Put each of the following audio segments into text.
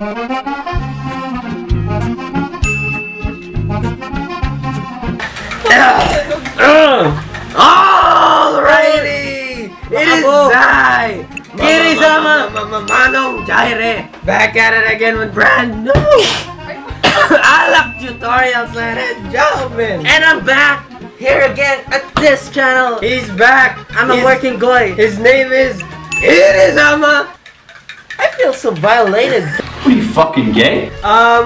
Alrighty! It is Zai! Kiri-sama! Manong Jaire! Back at it again with brand new Alak tutorials, ladies and gentlemen! And I'm back here again at this channel. He's back! I'm a working guy. His name is Kiri-sama! I feel so violated. Are you fucking gay?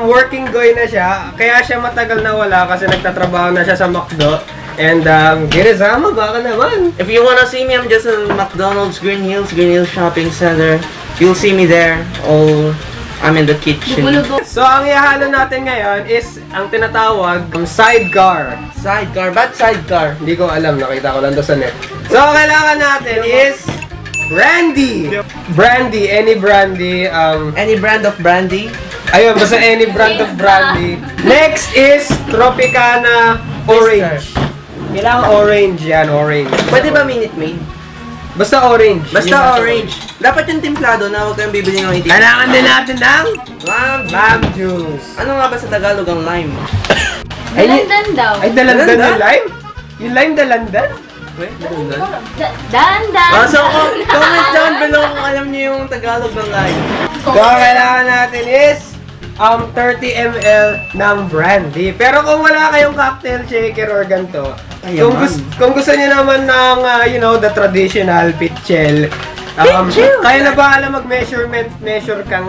Working guy na siya. Kaya siya matagal na wala kasi nagtatrabaho na siya sa McDo. And Kiri-sama, baka naman. If you wanna see me, I'm just in McDonald's Green Hills Shopping Center. You'll see me there. I'm in the kitchen. So, ang ihalo natin ngayon is ang tinatawag sidecar. Sidecar? Ba't sidecar? Hindi ko alam, nakita ko lang doon sa net. So, kailangan natin is brandy. Brandy, any brandy. Any brand of brandy? Ayun, basta any brand of brandy. Next is Tropicana Orange. Kailangan orange yan, orange. Pwede ba Minute Maid? Basta orange. Basta orange. Dapat yung timplado na huwag kayong bibili ng itim. Kailangan din natin ng lime juice. Ano nga ba sa Tagalog ang lime? Dalandan daw. Ay, dalandan yung lime? Yung lime dalandan? Dalandan. So, comment down below kung alam niyo yung Tagalog ng lime. So, ang kailangan natin is 30 ml ng brandy. Pero kung wala kayong cocktail shaker or ganito, kung gusto niyo naman ng, the traditional pitchel, kaya na ba alam measure kang,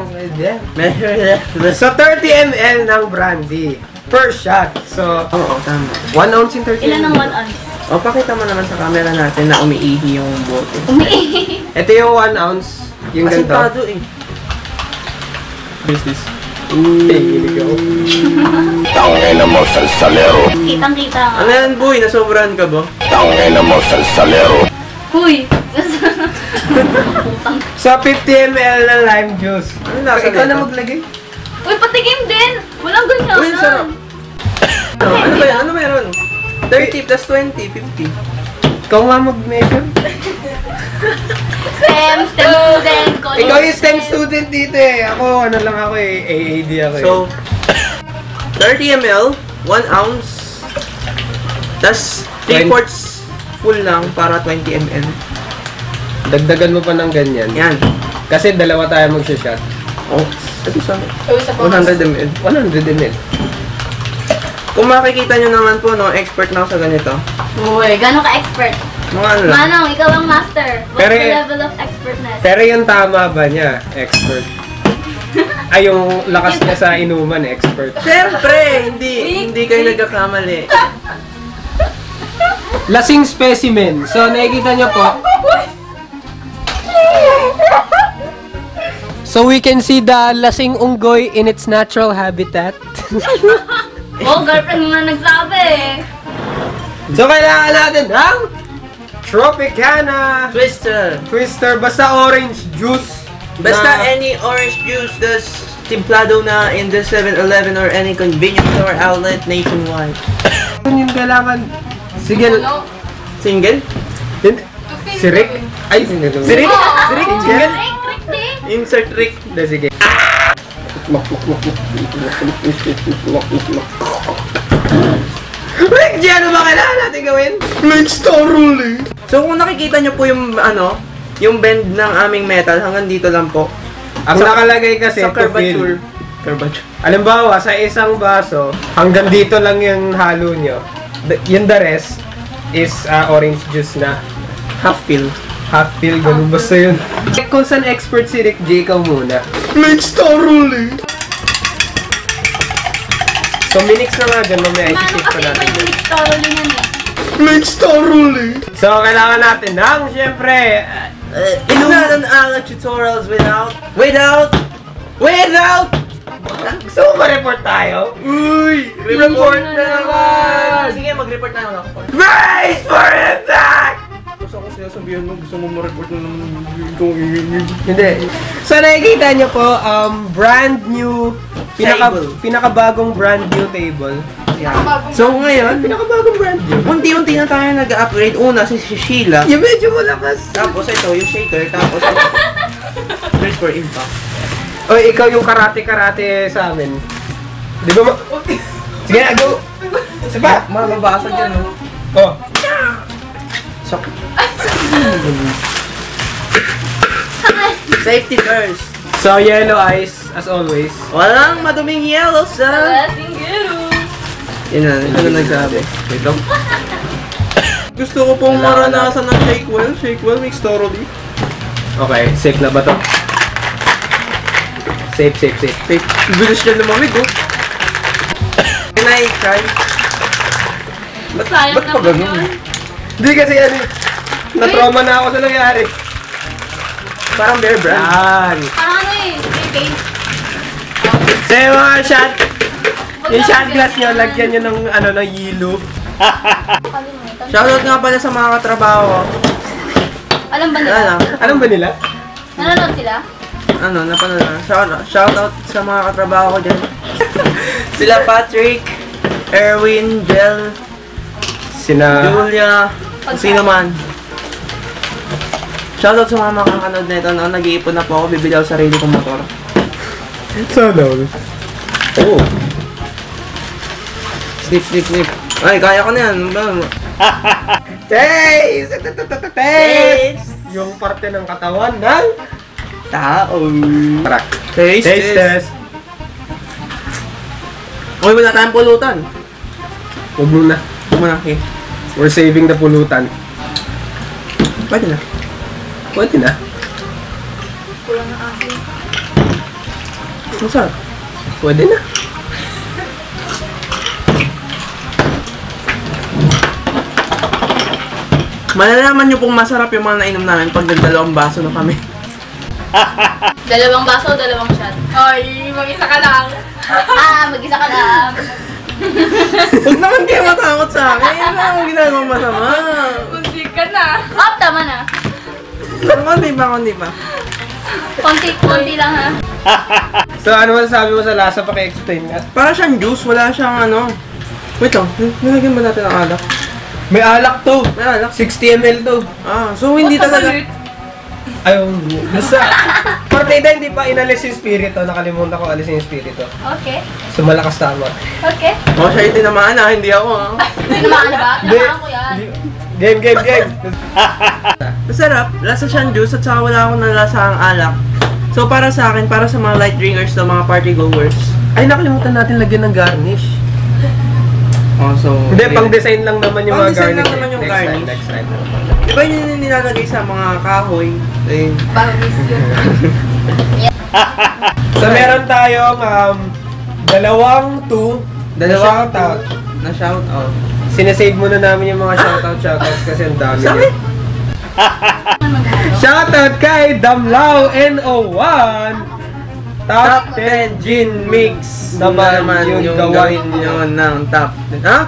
so 30 ml ng brandy per shot. So, tama. 1 ounce in 30 Ilan ml. ang 1 ounce? Pakita mo naman sa camera natin na umiihi yung bote. Umiihi. Ito yung 1 ounce, yung ganito. Asintado eh. What is this? Tangina mo, salsalero. Kitang-kita nga. Ano yan, boy? Nasobrahan ka ba? Tangina mo, salsalero. Huy! So, 50 ml ng lime juice. Ano lasa Ikaw na nito? maglagay. Uy, patikim din! Walang ganyan. Uy, sarap. Ano ba yan? Ano meron? 30 plus 20, 50. Ikaw nga mag-measure. STEM student. Ikaw yung STEM student dito eh. Ako, AAD ako eh. So, 30 ml, 1 ounce, tas 3/4 full lang para 20 ml. Dagdagan mo pa ng ganyan. Yan. Kasi dalawa tayo mag-shot. Oh, ito sa 100 ml. 100 ml. Kung makikita nyo naman po, no, expert na ako sa ganito. Uy, gano'n ka-expert? Mga ano lang. Manong, ikaw ang master. What's Pero the level of expertness? Pero yung tama ba niya? Expert. Ay, yung lakas niya sa inuman, expert. Siyempre, hindi kayo nagkakamali. Lasing specimen. So, nakikita niyo po. So, we can see the lasing unggoy in its natural habitat. Oh, girlfriend mo na nagsabi eh. So, kailangan natin ng Tropicana Twister. Basta orange juice. Basta any orange juice that's timplado na in the 7-Eleven or any convenience store outlet nationwide. Yung kailangan. Sige. Single? Si Rick? Ay, si Rick? Si Rick? Single? Insert Rick. Sige. Rick, G, ano ba kailangan natin gawin? Let's start rolling! So kung nakikita nyo po yung yung bend ng aming metal, hanggang dito lang po. Ang nakalagay kasi sa to fill. Curvature. Halimbawa, sa isang baso, hanggang dito lang yung halo nyo. Yung the rest is orange juice na. Half fill. Half fill, ganun. Basta yun. Kung saan expert si Rick J, ikaw muna. Let's start rolling! So, minix na nga dyan, mamaya Manong, i-shake pa kasi iba natin. yung mixed thoroughly yan eh. Let's start rolling! So, kailangan natin ng, syempre, Inuman ang tutorials without... gusto mo ma-report tayo? Uy! Report na naman! Sige, mag-report na naman ako. Brace for impact! Gusto ko sinasabihan mo, gusto mo ma-report na naman. Hindi. So, nakikita nyo po, brand new, pinakabagong brand new table. Yeah. So ngayon, pinakabagong brand new. Unti-unti na tayo nag-upgrade. Una, si Sheila. Yung medyo malakas. Tapos ito, yung shaker. Tapos, Brace for impact. O, ikaw yung karate sa amin. Di ba Sige na, go! Isa pa! Mababasag yan, no? Oh. Sakit. Safety first. So, yellow eyes, as always. Walang maduming yellow sa... Singgero. Yun na, ito na nagsabi. Ito. Gusto ko pong maranasan ng Shake Well mixed thoroughly. Okay, safe na ba to? Safe. Bilis niya lumamig, oh. Can I try? Sayang ba't pa naman ganun? yun. Hindi kasi na-trauma na ako sa nangyari. Parang Bear Brand. Yan. Parang ano eh, face. So, yung mga shot, yung shot glass nyo, lagyan nyo ng, ng yelo. Kalimutan. Shoutout nga pala sa mga katrabaho ko. Alam ba Wala nila? lang. Anong ba nila? Nanonood sila? Ano, napanood na. Shoutout sa mga katrabaho ko dyan. Sila Patrick, Erwin, Jel, Julia, kung sino man. Shoutout sa mga makakanood na ito. No? Nag-iipon na po ako, bibili ako sarili kong motor. Sana. Oh. Snip. Ay, kaya ko na yan. Taste! Taste! Yung parte ng katawan ng Tao. tara. Taste. Test. Uy, wala tayong pulutan. Huwag muna. Malaki. We're saving the pulutan. Pwede na. Pwede na. Kulang na asin. Ang sarap. Pwede na. Malalaman nyo pong masarap yung mga nainom namin pag nagdalawang baso na kami. Dalawang baso, dalawang shot. Ay, mag-isa ka lang. Mag-isa ka lang. Huwag naman kayo matakot sa akin. Ano ang ginagawang masama? Hindi ka na. Tama na. Konti pa. Konti lang ha. So, ano masasabi mo sa lasa? Paki-explain nga. Para siyang juice, wala siyang ano. Wait lang, nilagyan ba natin ang alak? May alak to. May alak? 60 ml to. Ah, so hindi talaga... Ayaw. Basta, partida hindi pa inalis yung spirito. Nakalimutan ko alisin yung spirito. Okay. So, malakas tama. Okay. Oh, siya yung tinamaan ah, hindi ako ah. Tinamaan na ba? Tinamaan ko yan. Game. Masarap, lasa siyang juice at saka wala akong nalasahang alak. So para sa akin, para sa mga light drinkers to, mga party goers. Ay, nakalimutan natin lagyan ng garnish. Oh, so... Hindi, pang-design lang naman yung mga Pang-design garnish. lang naman yung Next time, garnish. next time. Di ba yun yung nilalagay sa mga kahoy? Eh, Bawis yun. So, meron tayong dalawang shoutout. na shout out. Sinesave muna namin yung mga shoutouts kasi ang dami. Sakit! Shoutout kay Damlao NO1 Top 10 Gin Mix naman yung gawin yun ng top 10. Ha?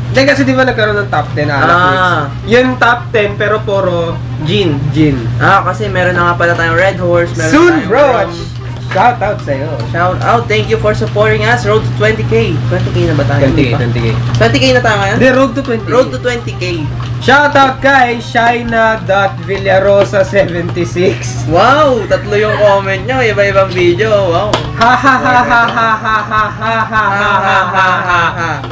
Hindi kasi di ba nagkaroon ng top 10 alak mix? Yung top 10 pero puro Gin. gin. Ah, kasi meron na nga pala tayong Red Horse. Meron Soon tayong bro! rum. Shoutout sa'yo. Shout out. Thank you for supporting us. Road to 20k. 20k na ba tayo? 20k. 20k na tayo ngayon? Hindi, road to 20k. Road to 20k. Shoutout kay Shaina.Villarosa76. Wow! Tatlo yung comment nyo. Iba-ibang video. Wow. Ha ha ha ha ha ha ha ha ha ha ha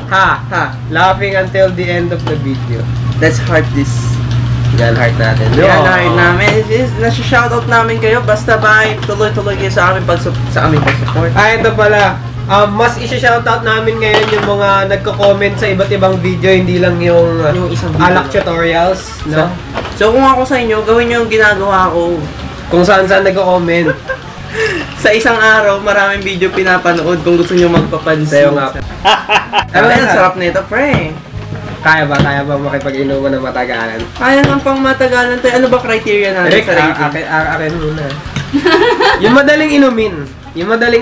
ha ha. Laughing until the end of the video. Let's heart this. Yan, heart natin. Yan, heart namin. Nasa-shoutout namin kayo. Basta bye. Tuloy-tuloy kayo sa aming pag-support. Ito pala. Mas isa-shoutout namin ngayon yung mga nagko-comment sa iba't ibang video, hindi lang yung Yung isang video alak lang. tutorials, no? So kung ako sa inyo, gawin nyo yung ginagawa ko. Kung saan-saan nagko-comment. Sa isang araw, maraming video pinapanood kung gusto nyo magpapansin. Sayo nga. Ano yan? Sarap nito, pre. Kaya ba makipag-inuman ng matagalan? Kaya ng pang matagalan tayo. Ano ba criteria natin Rick, sa rating? akin muna. Yung madaling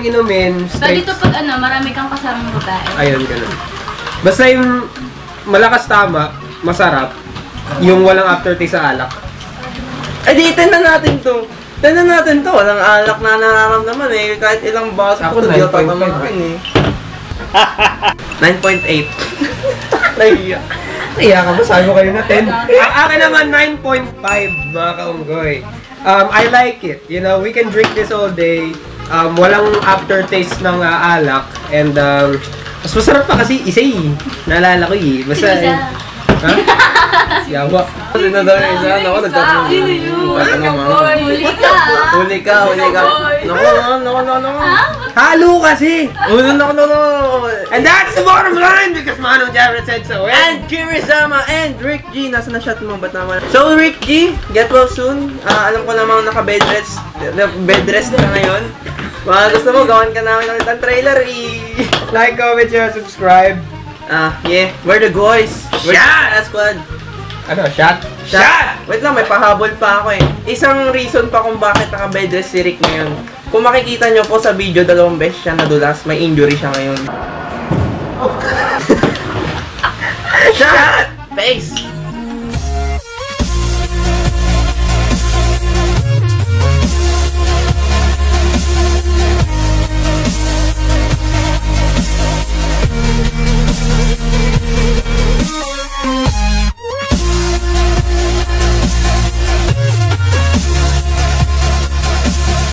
inumin. So dito pag marami kang kasamang babae. Ayun, ganun. Basta yung malakas tama, masarap, yung walang aftertaste sa alak. Eh di, 10 na natin to. 10 na natin to. Walang alak na nararamdaman eh. Kahit ilang baso Ako, ko, di ako 9.5 tatamakin eh. 9.8. Nahiya. Iya ka ba? Sabi ko kayo na 10. Akin naman 9.5 mga kaunggoy. I like it. You know, we can drink this all day. walang aftertaste ng alak. And mas masarap pa kasi isa eh. Naalala ko eh. Basta ha? Yawa. Sino daw yung isa? Naku, nagtatanong. Sino yun? Huli ka. Huli ka. Naku. Halo kasi! Naku. And that's the bottom line because Manong Jared said so. And Kirizama and Rick G. Nasa na shot mo? Ba't naman? So, Rick G, get well soon. Alam ko namang naka-bedrest ka ngayon. Mga gusto mo, gawan ka namin ulit ang trailer Like, comment, share, subscribe. Yeah. We're the boys. We're the squad. Ano, shot? Wait lang, may pahabol pa ako eh. Isang reason pa kung bakit naka-bedrest si Rick ngayon. Kung makikita nyo po sa video, 2 beses siya nadulas. May injury siya ngayon. Shot! Face!